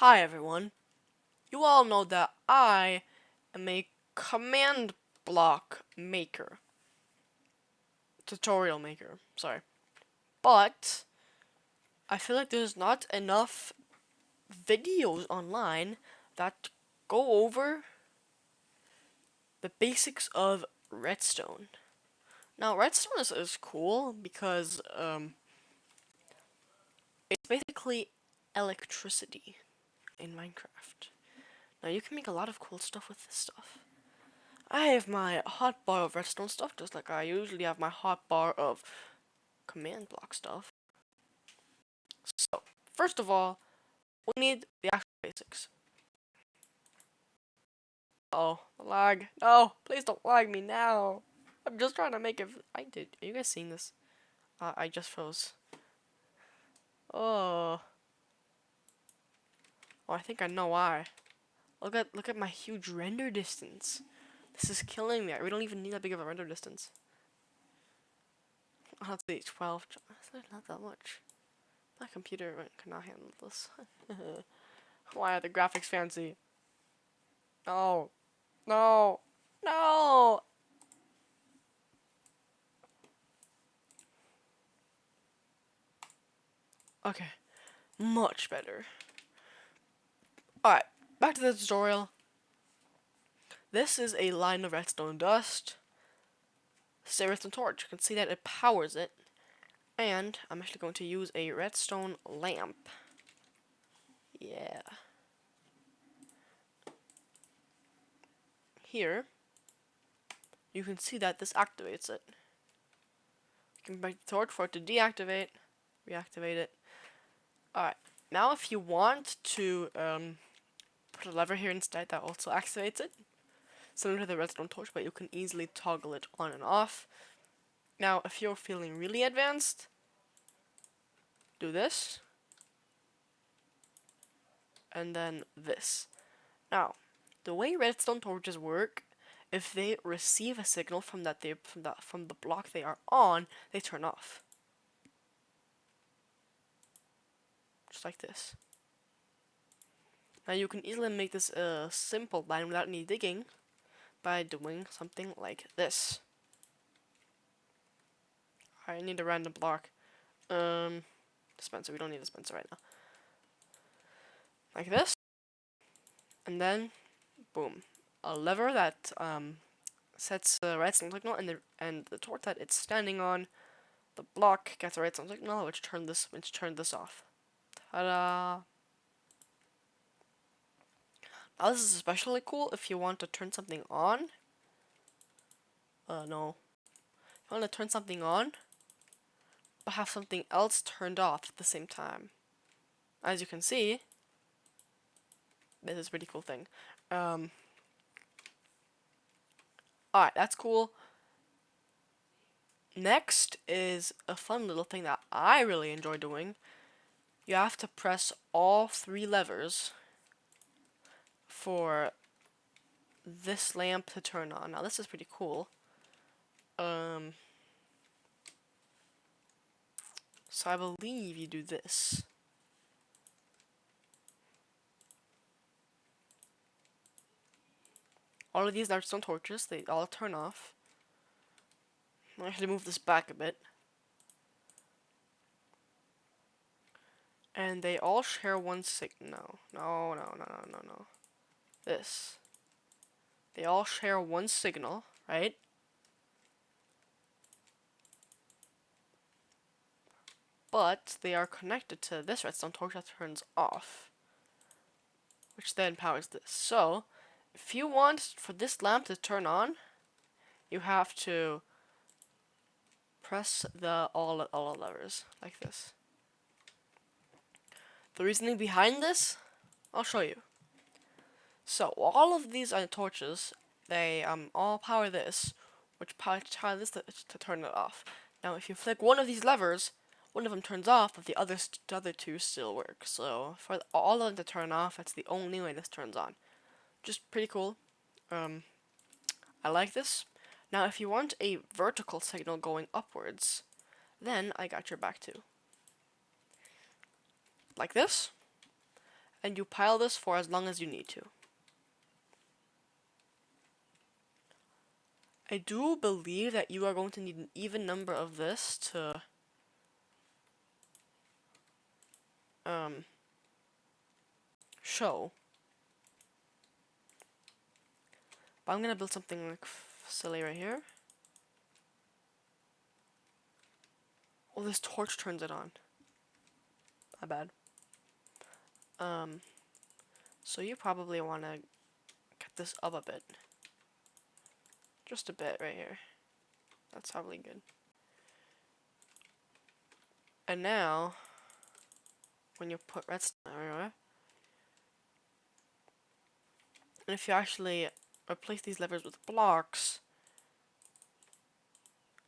Hi everyone. You all know that I am a command block maker. Tutorial maker, sorry. But I feel like there's not enough videos online that go over the basics of Redstone. Now Redstone is cool because it's basically electricity in Minecraft. Now you can make a lot of cool stuff with this stuff. I have my hotbar of redstone stuff, just like I usually have my hotbar of command block stuff. So, first of all, we need the actual basics. Oh, lag. No, please don't lag me now. I'm just trying to make it. Are you guys seeing this? I just froze. Oh. Oh, I think I know why. Look at my huge render distance. This is killing me. We don't even need that big of a render distance. Oh, let's see, 12. That's not that much. My computer cannot handle this. Why are the graphics fancy? No. No. No. Okay. Much better. Alright. Back to the tutorial. This is a line of redstone dust. This is a redstone torch. You can see that it powers it. And I'm actually going to use a redstone lamp. Yeah. Here, you can see that this activates it. You can break the torch for it to deactivate, reactivate it. Alright, now if you want to put a lever here instead that also activates it, similar to the redstone torch, but you can easily toggle it on and off. Now, if you're feeling really advanced, do this, and then this. Now, the way redstone torches work, if they receive a signal from the block they are on, they turn off. Just like this. Now you can easily make this a simple line without any digging by doing something like this. I need a random block. Dispenser. We don't need a dispenser right now. Like this. And then, boom. A lever that sets the redstone signal, and the torch that it's standing on, the block gets a redstone signal, which turned this off. Ta-da! Now this is especially cool if you want to turn something on. No. If you want to turn something on, but have something else turned off at the same time. As you can see, this is a pretty cool thing. Alright, that's cool. Next is a fun little thing that I really enjoy doing. You have to press all 3 levers for this lamp to turn on. Now this is pretty cool. So I believe you do this. All of these redstone torches, they all turn off. I'll actually move this back a bit. And they all share one signal. No. This. They all share one signal, right? But they are connected to this redstone torch that turns off, which then powers this. So, if you want for this lamp to turn on, you have to press all the levers like this. The reasoning behind this, I'll show you. So all of these torches, they all power this, which power this to turn it off. Now, if you flick one of these levers, one of them turns off, but the other two still work. So for all of them to turn off, that's the only way this turns on. Just pretty cool. I like this. Now, if you want a vertical signal going upwards, then I got your back too. Like this. and you pile this for as long as you need to. I do believe that you are going to need an even number of this to show. But I'm gonna build something like silly right here. Oh, this torch turns it on. My bad. So you probably want to cut this up a bit. Just a bit right here. That's probably good. And now, when you put redstone everywhere, and if you actually replace these levers with blocks,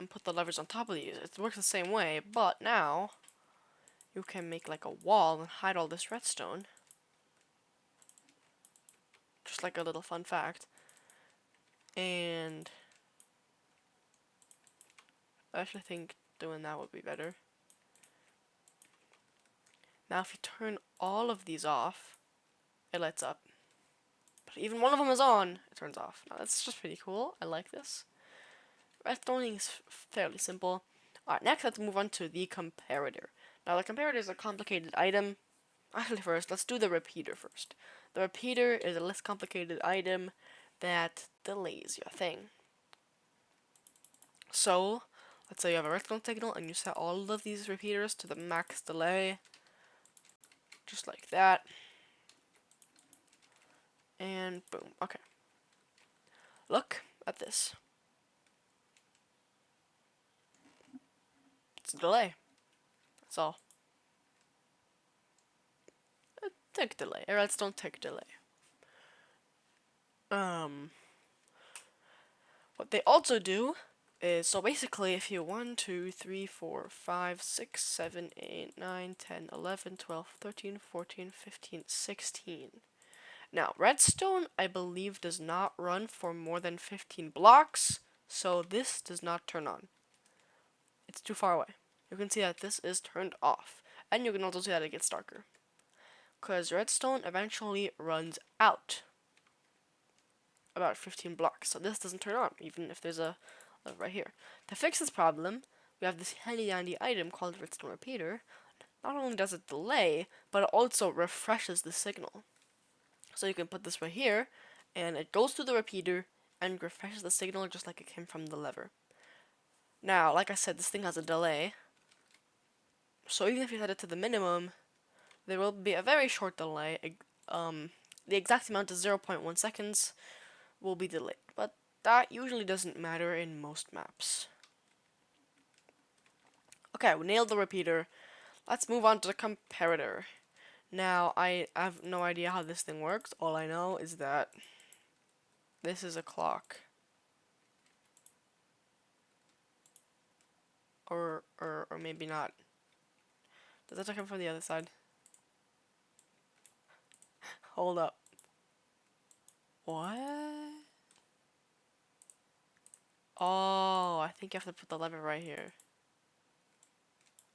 and put the levers on top of these, it works the same way, but now, you can make like a wall and hide all this redstone. Just like a little fun fact. And I actually think doing that would be better. Now if you turn all of these off, it lights up. But even one of them is on, it turns off. Now that's just pretty cool. I like this. Redstoning is fairly simple. Alright, next let's move on to the comparator. Now the comparator is a complicated item. Actually first, let's do the repeater first. The repeater is a less complicated item that delays your thing. So, let's say you have a redstone signal and you set all of these repeaters to the max delay. Just like that. And boom. Okay. Look at this. It's a delay. That's all. A tick delay. A redstone tick delay. What they also do is, so basically if you 1, 2, 3, 4, 5, 6, 7, 8, 9, 10, 11, 12, 13, 14, 15, 16. Now, redstone, I believe, does not run for more than 15 blocks, so this does not turn on. It's too far away. You can see that this is turned off, and you can also see that it gets darker. Because redstone eventually runs out about 15 blocks, so this doesn't turn on, even if there's a right here. To fix this problem, we have this handy dandy item called redstone repeater. Not only does it delay, but it also refreshes the signal. So you can put this right here, and it goes through the repeater and refreshes the signal just like it came from the lever. Now, like I said, this thing has a delay, so even if you set it to the minimum, there will be a very short delay. The exact amount is 0.1 seconds will be delayed, but that usually doesn't matter in most maps. Okay, we nailed the repeater. Let's move on to the comparator. Now, I have no idea how this thing works. All I know is that this is a clock. Or maybe not. Does that come from the other side? Hold up. What? Oh, I think you have to put the lever right here.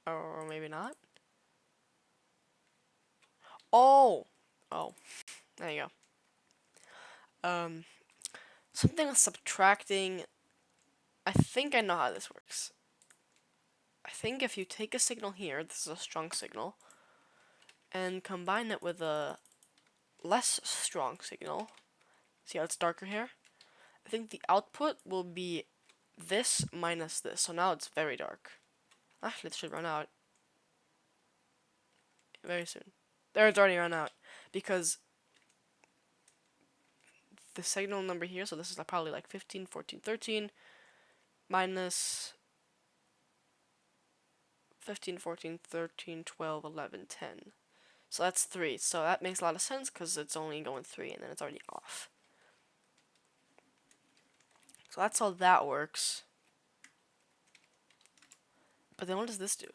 Or maybe not. Oh! Oh. There you go. Something subtracting. I think I know how this works. I think if you take a signal here, this is a strong signal, and combine it with a less strong signal, see how it's darker here? I think the output will be this minus this, so now it's very dark. Actually, it should run out very soon. There, it's already run out, because the signal number here, so this is probably like 15, 14, 13, minus 15, 14, 13, 12, 11, 10. So that's 3. So that makes a lot of sense because it's only going 3 and then it's already off. So that's how that works. But then what does this do?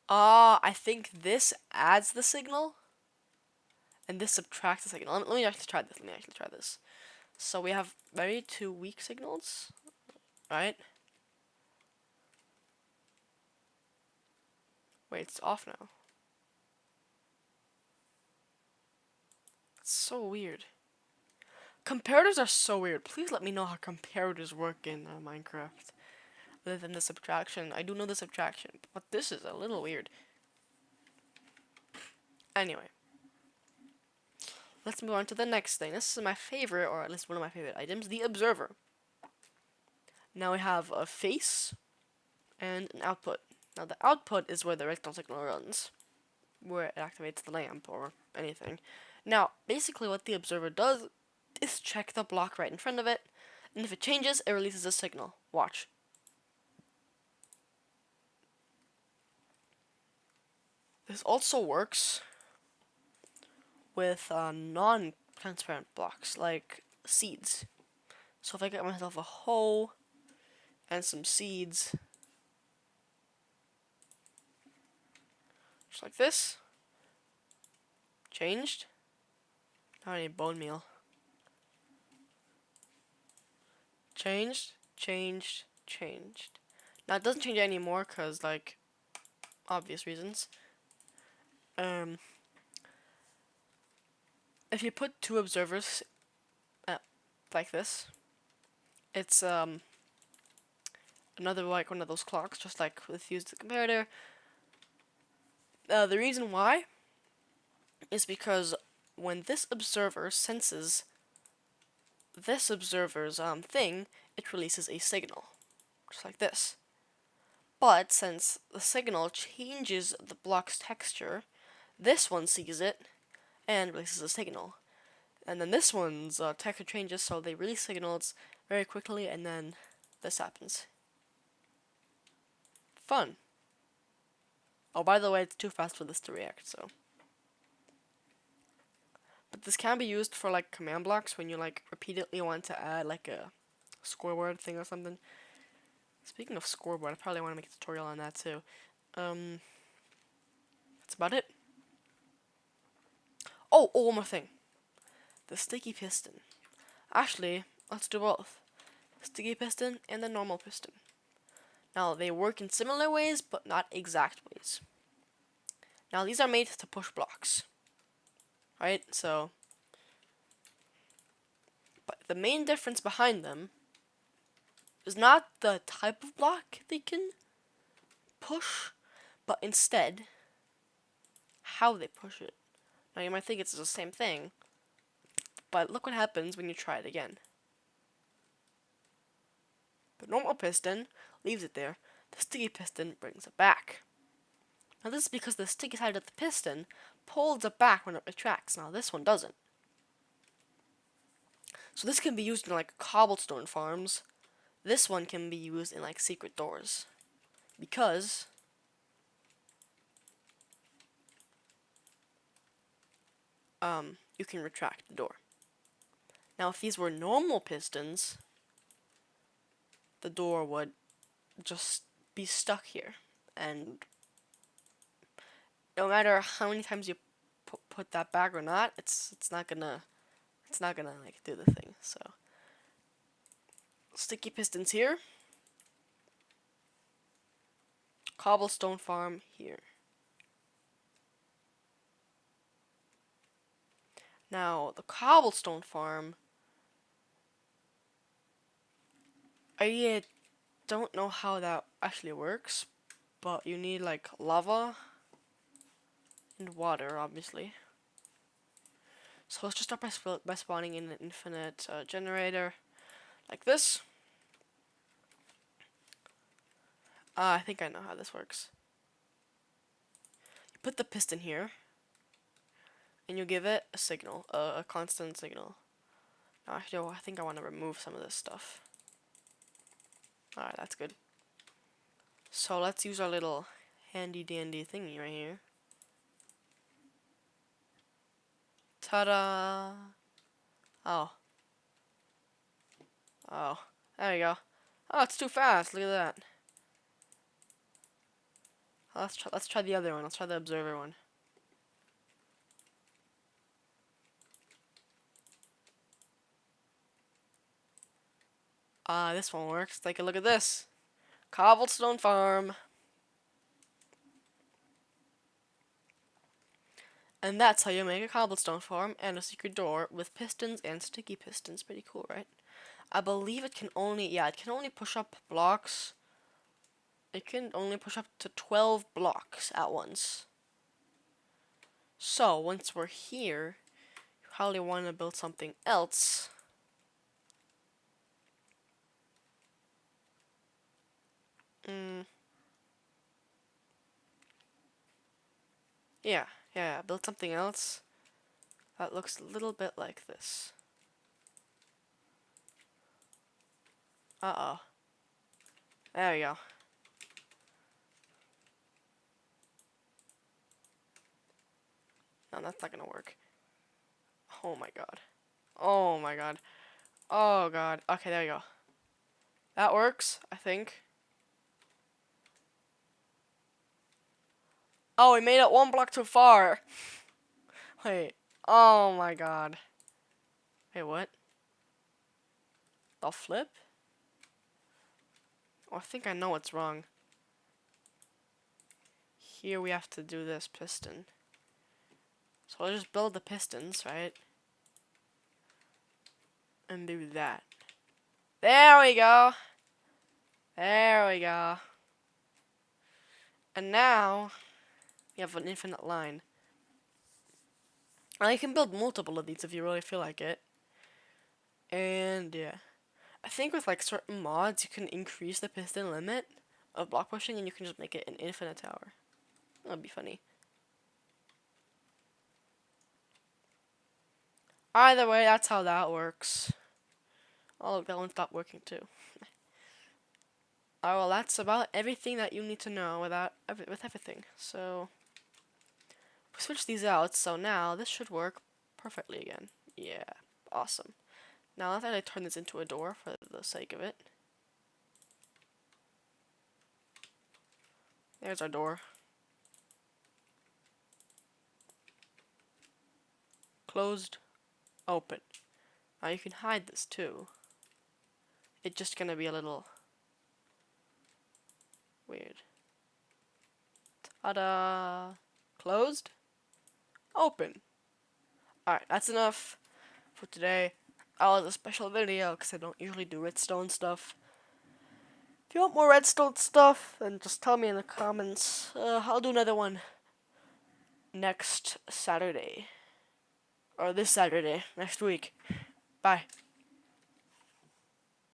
I think this adds the signal and this subtracts the signal. Let me actually try this. So we have very 2 weak signals, right? Wait, it's off now. It's so weird. Comparators are so weird. Please let me know how comparators work in Minecraft. Other than the subtraction. I do know the subtraction, but this is a little weird. Anyway. Let's move on to the next thing. This is my favorite, or at least one of my favorite items, the observer. Now we have a face and an output. Now the output is where the redstone signal runs, where it activates the lamp or anything. Now, basically what the observer does is check the block right in front of it, and if it changes, it releases a signal. Watch. This also works with non-transparent blocks, like seeds. So if I get myself a hoe and some seeds, just like this, changed. Now I need bone meal. Changed, changed, changed. Now it doesn't change anymore because, like, obvious reasons. If you put two observers like this, it's another like one of those clocks, just like with used the comparator. The reason why is because when this observer senses this observer's thing, it releases a signal, just like this. But since the signal changes the block's texture, this one sees it and releases a signal. And then this one's texture changes, so they release signals very quickly, and then this happens. Fun. Oh, by the way, it's too fast for this to react, so. But this can be used for, like, command blocks when you, like, repeatedly want to add, like, a scoreboard thing or something. Speaking of scoreboard, I probably want to make a tutorial on that, too. That's about it. Oh, one more thing. The sticky piston. Actually, let's do both. The sticky piston and the normal piston. Now, they work in similar ways, but not exact ways. Now, these are made to push blocks. Right? So, but the main difference behind them is not the type of block they can push, but instead, how they push it. Now, you might think it's the same thing, but look what happens when you try it again. The normal piston leaves it there. The sticky piston brings it back. Now this is because the sticky side of the piston pulls it back when it retracts. Now this one doesn't. So this can be used in like cobblestone farms. This one can be used in like secret doors. Because you can retract the door. Now if these were normal pistons, the door would just be stuck here, and no matter how many times you put that back or not, it's not gonna like do the thing. So sticky pistons here, cobblestone farm here. Now the cobblestone farm, I don't know how that actually works, but you need like lava and water, obviously. So let's just start by spawning in an infinite generator, like this. I think I know how this works. You put the piston here, and you give it a signal, a constant signal. Now, actually, I think I want to remove some of this stuff. Alright, that's good. So let's use our little handy dandy thingy right here. Ta-da! Oh. Oh. There we go. Oh, it's too fast. Look at that. Let's try the other one. Let's try the observer one. This one works. Take a look at this. Cobblestone farm. And that's how you make a cobblestone farm and a secret door with pistons and sticky pistons. Pretty cool, right? I believe it can only, yeah, it can only push up blocks. It can only push up to 12 blocks at once. So, once we're here, you probably want to build something else. Yeah, yeah, build something else that looks a little bit like this. Uh-oh. There we go. No, that's not gonna work. Oh my god. Oh my god. Oh god. Okay, there we go. That works, I think. Oh, we made it one block too far. Wait. Oh my god. Wait, what? I'll flip? Oh, I think I know what's wrong. Here we have to do this piston. So I'll just build the pistons, right? And do that. There we go. There we go. And now we have an infinite line. And you can build multiple of these if you really feel like it. And yeah. I think with like certain mods you can increase the piston limit of block pushing and you can just make it an infinite tower. That'd be funny. Either way, that's how that works. Oh, look, that one stopped working too. Oh, well, that's about everything that you need to know with everything. So, we switch these out, so now this should work perfectly again. Yeah, awesome. Now let's actually turn this into a door for the sake of it. There's our door. Closed, open. Now you can hide this too. It's just gonna be a little weird. Ta-da! Closed, open. Alright, that's enough for today. I was a special video because I don't usually do redstone stuff. If you want more redstone stuff, then just tell me in the comments. I'll do another one next Saturday. Or this Saturday, next week. Bye.